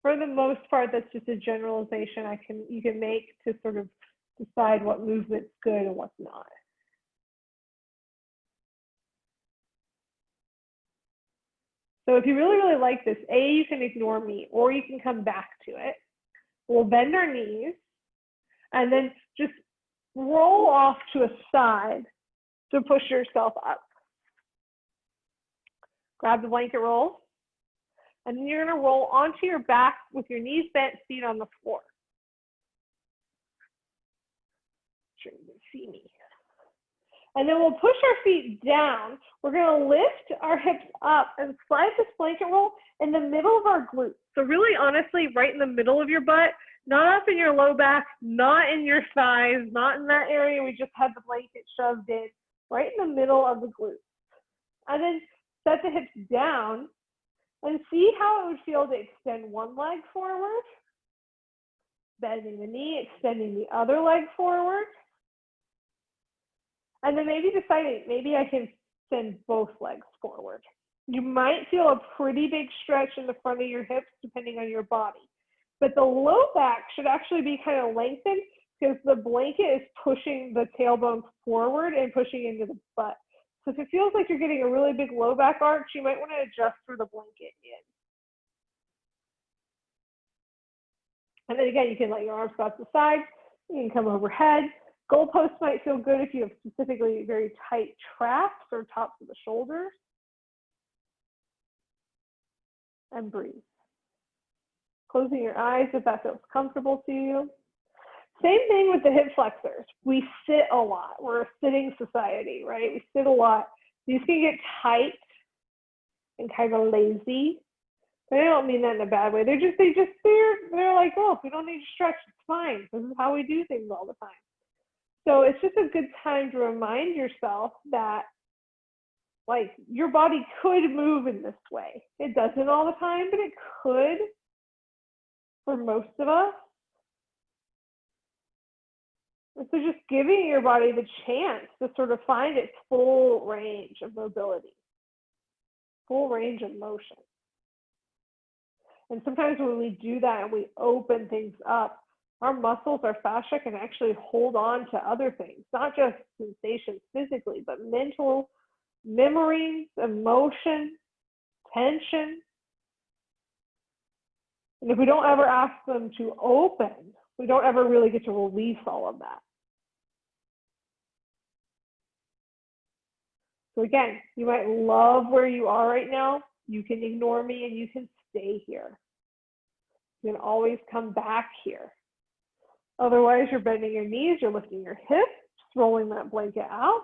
For the most part, that's just a generalization you can make to sort of decide what movement's good and what's not. So if you really, really like this, A, you can ignore me, or you can come back to it. We'll bend our knees and then just roll off to a side to push yourself up. Grab the blanket roll, and then you're going to roll onto your back with your knees bent, feet on the floor. Sure you can see me. And then we'll push our feet down. We're going to lift our hips up and slide this blanket roll in the middle of our glutes. So really, honestly, right in the middle of your butt, not up in your low back, not in your thighs, not in that area we just had the blanket shoved in, right in the middle of the glutes. And then set the hips down and see how it would feel to extend one leg forward, bending the knee, extending the other leg forward. And then maybe deciding, maybe I can send both legs forward. You might feel a pretty big stretch in the front of your hips depending on your body. But the low back should actually be kind of lengthened because the blanket is pushing the tailbone forward and pushing into the butt. So if it feels like you're getting a really big low back arch, you might want to adjust for the blanket in. And then again, you can let your arms go out to the side. You can come overhead. Goalposts might feel good if you have specifically very tight traps or tops of the shoulders. And breathe. Closing your eyes if that feels comfortable to you. Same thing with the hip flexors. We sit a lot. We're a sitting society, right? We sit a lot. These can get tight and kind of lazy. But I don't mean that in a bad way. They're like, oh, if we don't need to stretch, it's fine. This is how we do things all the time. So it's just a good time to remind yourself that like your body could move in this way. It doesn't all the time, but it could for most of us. And so just giving your body the chance to sort of find its full range of mobility, full range of motion. And sometimes when we do that and we open things up, our muscles, our fascia can actually hold on to other things, not just sensations physically, but mental memories, emotion, tension. And if we don't ever ask them to open, we don't ever really get to release all of that. So again, you might love where you are right now. You can ignore me and you can stay here. You can always come back here. Otherwise, you're bending your knees, you're lifting your hips, rolling that blanket out,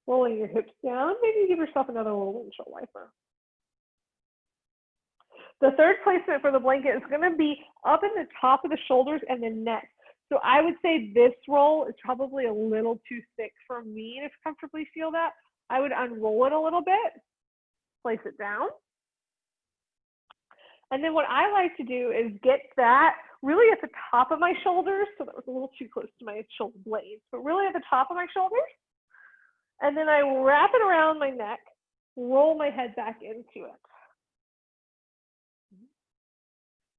rolling your hips down. Maybe give yourself another little windshield wiper. The third placement for the blanket is going to be up in the top of the shoulders and the neck. So I would say this roll is probably a little too thick for me to comfortably feel that. I would unroll it a little bit, place it down. And then what I like to do is get that really at the top of my shoulders. So that was a little too close to my shoulder blades, but really at the top of my shoulders. And then I wrap it around my neck, roll my head back into it.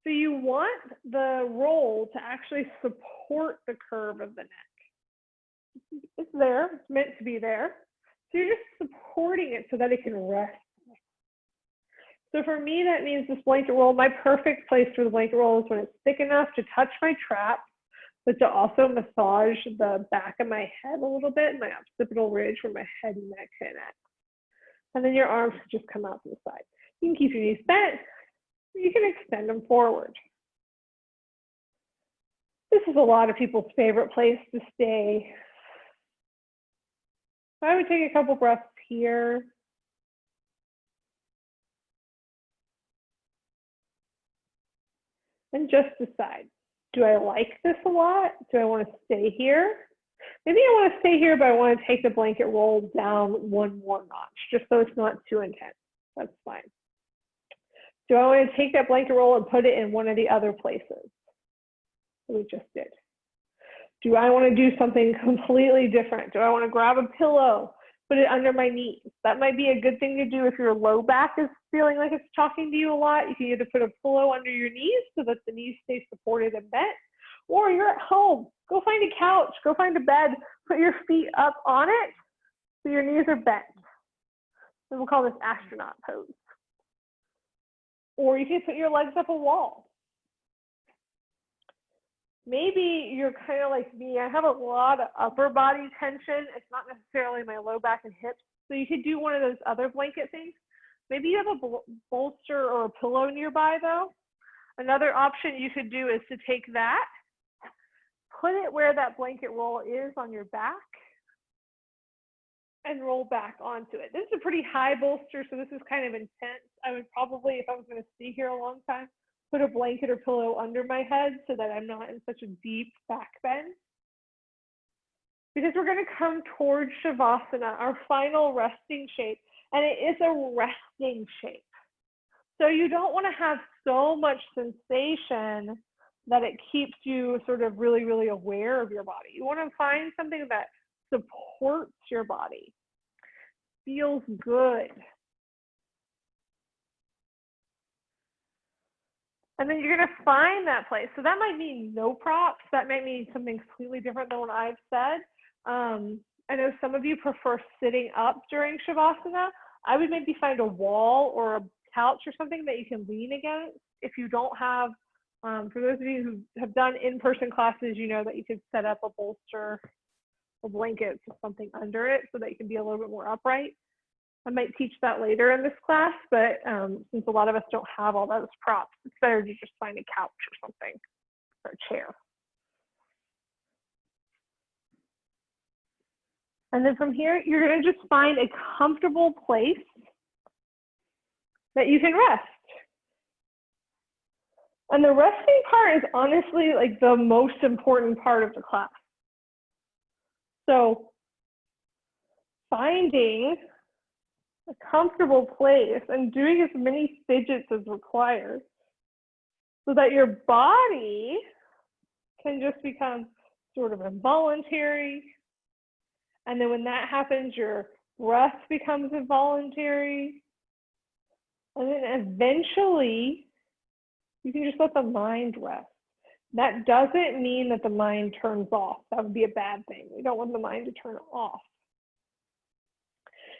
So you want the roll to actually support the curve of the neck. It's there, it's meant to be there. So you're just supporting it so that it can rest. So for me, that means this blanket roll, my perfect place for the blanket roll is when it's thick enough to touch my trap, but to also massage the back of my head a little bit, my occipital ridge where my head and neck connect. And then your arms just come out to the side. You can keep your knees bent. You can extend them forward. This is a lot of people's favorite place to stay. I would take a couple breaths here. And just decide, do I like this a lot? Do I want to stay here? Maybe I want to stay here, but I want to take the blanket roll down one more notch, just so it's not too intense. That's fine. Do I want to take that blanket roll and put it in one of the other places that we just did? Do I want to do something completely different? Do I want to grab a pillow, put it under my knees? That might be a good thing to do if your low back is feeling like it's talking to you a lot. You can either put a pillow under your knees so that the knees stay supported and bent, or you're at home. Go find a couch, go find a bed, put your feet up on it so your knees are bent. And we'll call this astronaut pose. Or you can put your legs up a wall. Maybe you're kind of like me. I have a lot of upper body tension. It's not necessarily my low back and hips. So you could do one of those other blanket things. Maybe you have a bolster or a pillow nearby though. Another option you could do is to take that, put it where that blanket roll is on your back, and roll back onto it. This is a pretty high bolster, so this is kind of intense. I would probably, if I was going to stay here a long time, put a blanket or pillow under my head so that I'm not in such a deep back bend. Because we're going to come towards Shavasana, our final resting shape, and it is a resting shape. So you don't want to have so much sensation that it keeps you sort of really, really aware of your body. You want to find something that supports your body, feels good. And then you're going to find that place. So that might mean no props. That might mean something completely different than what I've said. I know some of you prefer sitting up during Shavasana. I would maybe find a wall or a couch or something that you can lean against. If you don't have, for those of you who have done in-person classes, you know that you could set up a bolster, a blanket, or something under it so that you can be a little bit more upright. I might teach that later in this class, but since a lot of us don't have all those props, it's better to just find a couch or something, or a chair. And then from here, you're going to just find a comfortable place that you can rest. And the resting part is honestly like the most important part of the class. So finding a comfortable place and doing as many fidgets as required so that your body can just become sort of involuntary. And then when that happens, your breath becomes involuntary. And then eventually, you can just let the mind rest. That doesn't mean that the mind turns off. That would be a bad thing. We don't want the mind to turn off.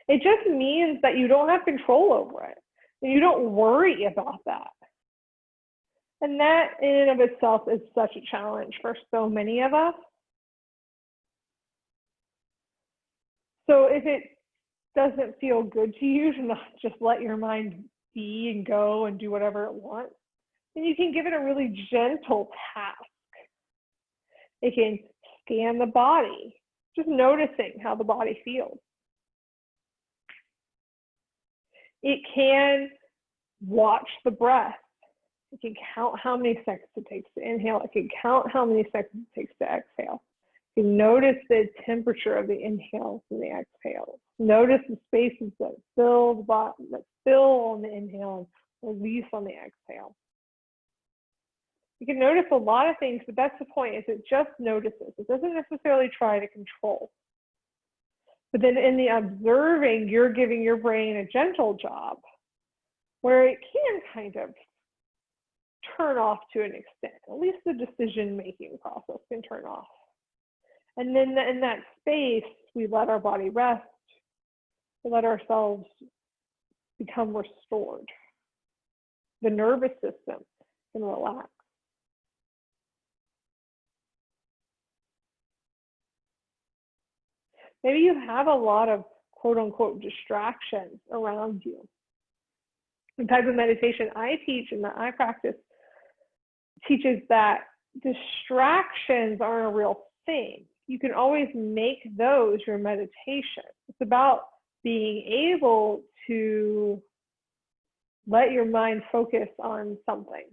It just means that you don't have control over it. And you don't worry about that. And that in and of itself is such a challenge for so many of us. So if it doesn't feel good to you to not just let your mind be and go and do whatever it wants, then you can give it a really gentle task. It can scan the body, just noticing how the body feels. It can watch the breath. It can count how many seconds it takes to inhale. It can count how many seconds it takes to exhale. You can notice the temperature of the inhales and the exhales. Notice the spaces that fill the body, that fill on the inhale and release on the exhale. You can notice a lot of things, but that's the point, is it just notices. It doesn't necessarily try to control. But then in the observing, you're giving your brain a gentle job where it can kind of turn off to an extent. At least the decision-making process can turn off. And then in that space, we let our body rest. We let ourselves become restored. The nervous system can relax. Maybe you have a lot of quote unquote distractions around you. The type of meditation I teach and that I practice teaches that distractions aren't a real thing. You can always make those your meditation. It's about being able to let your mind focus on something.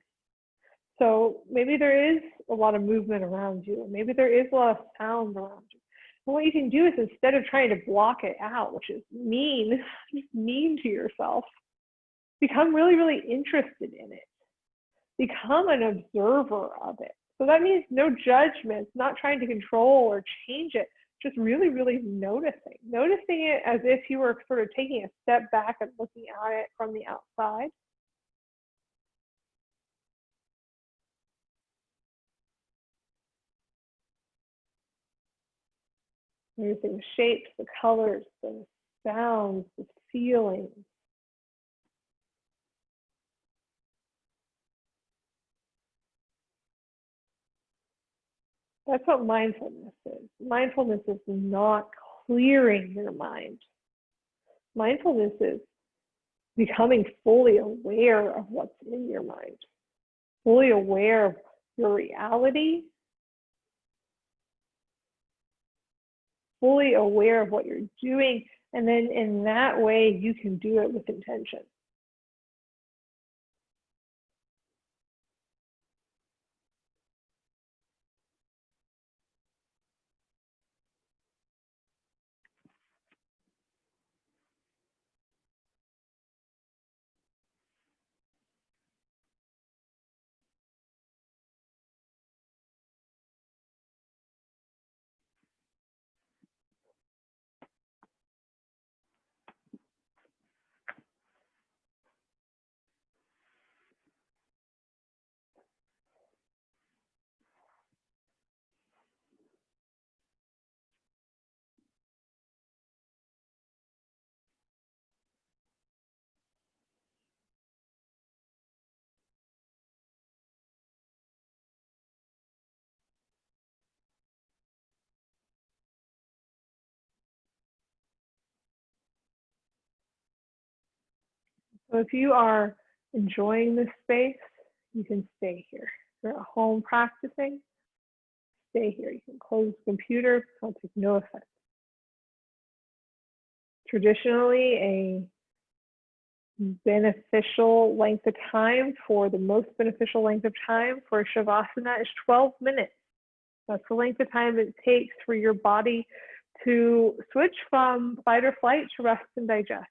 So maybe there is a lot of movement around you. Maybe there is a lot of sound around you. And what you can do is, instead of trying to block it out, which is mean to yourself, become really, really interested in it. Become an observer of it. So that means no judgments, not trying to control or change it, just really, really noticing. Noticing it as if you were sort of taking a step back and looking at it from the outside. Noticing the shapes, the colors, the sounds, the feelings. That's what mindfulness is. Mindfulness is not clearing your mind. Mindfulness is becoming fully aware of what's in your mind, fully aware of your reality, fully aware of what you're doing, and then in that way you can do it with intention. So if you are enjoying this space, you can stay here. If you're at home practicing, stay here. You can close the computer, it'll take no effect. Traditionally, a beneficial length of time for the most beneficial length of time for Shavasana is 12 minutes. That's the length of time it takes for your body to switch from fight or flight to rest and digest.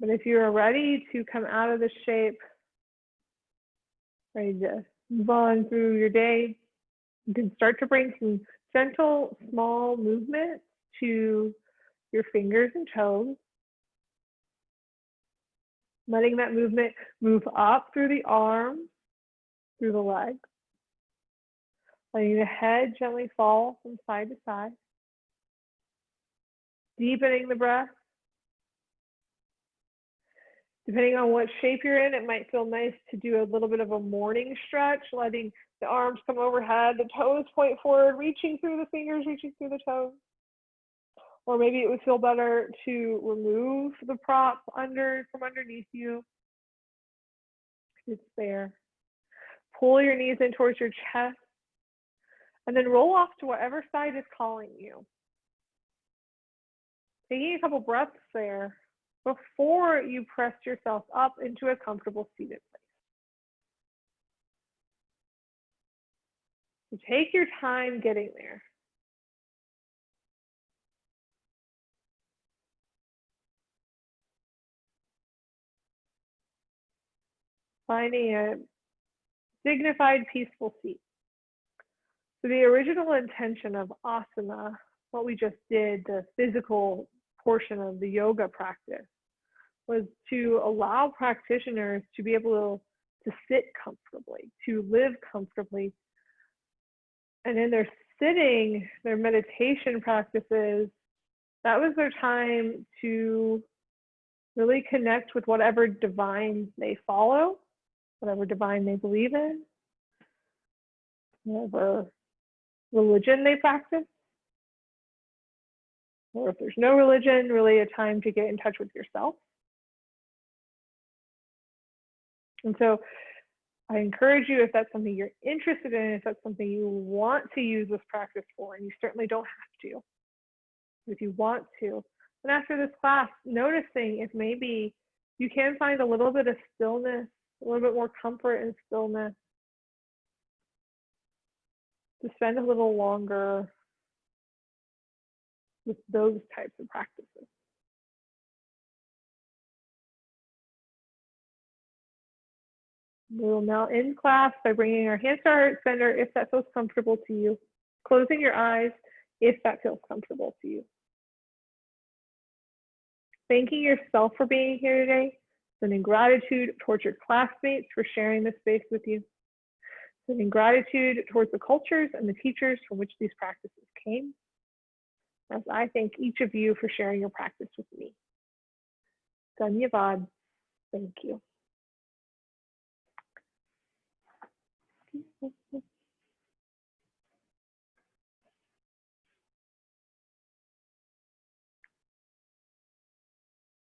But if you are ready to come out of the shape, ready to move on through your day, you can start to bring some gentle, small movement to your fingers and toes, letting that movement move up through the arms, through the legs, letting the head gently fall from side to side, deepening the breath. Depending on what shape you're in, it might feel nice to do a little bit of a morning stretch, letting the arms come overhead, the toes point forward, reaching through the fingers, reaching through the toes. Or maybe it would feel better to remove the prop from underneath you. It's there. Pull your knees in towards your chest, and then roll off to whatever side is calling you. Taking a couple breaths there before you press yourself up into a comfortable seated place. So take your time getting there. Finding a dignified, peaceful seat. So the original intention of asana, what we just did, the physical portion of the yoga practice, was to allow practitioners to be able to sit comfortably, to live comfortably. And in their sitting, their meditation practices, that was their time to really connect with whatever divine they follow, whatever divine they believe in, whatever religion they practice, or if there's no religion, really a time to get in touch with yourself. And so I encourage you, if that's something you're interested in, if that's something you want to use this practice for, and you certainly don't have to, if you want to, and after this class, noticing if maybe you can find a little bit of stillness, a little bit more comfort and stillness, to spend a little longer with those types of practices. We will now end class by bringing our hands to our heart center if that feels comfortable to you. Closing your eyes if that feels comfortable to you. Thanking yourself for being here today. Sending gratitude towards your classmates for sharing this space with you. Sending gratitude towards the cultures and the teachers from which these practices came. As I thank each of you for sharing your practice with me. Dhanyavad. Thank you.